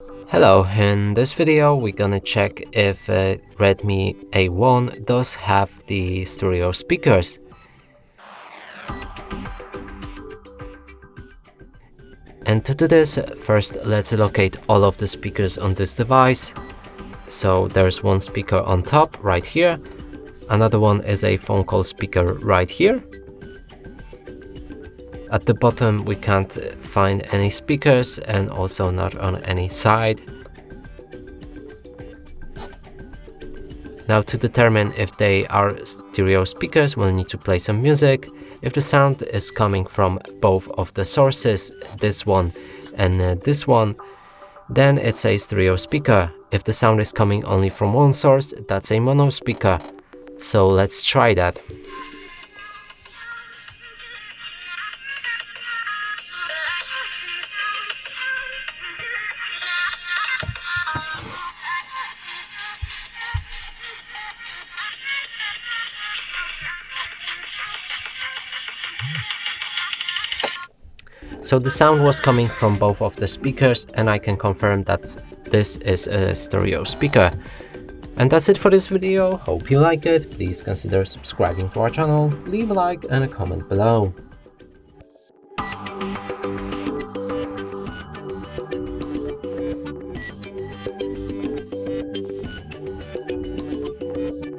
Hello, in this video we're gonna check if Redmi A1 does have the stereo speakers. And to do this, first let's locate all of the speakers on this device. So there's one speaker on top right here, another one is a phone call speaker right here. At the bottom we can't find any speakers and also not on any side. Now to determine if they are stereo speakers, we'll need to play some music. If the sound is coming from both of the sources, this one and this one, then it's a stereo speaker. If the sound is coming only from one source, that's a mono speaker. So let's try that. So the sound was coming from both of the speakers, and I can confirm that this is a stereo speaker. And that's it for this video. Hope you like it. Please consider subscribing to our channel, leave a like and a comment below.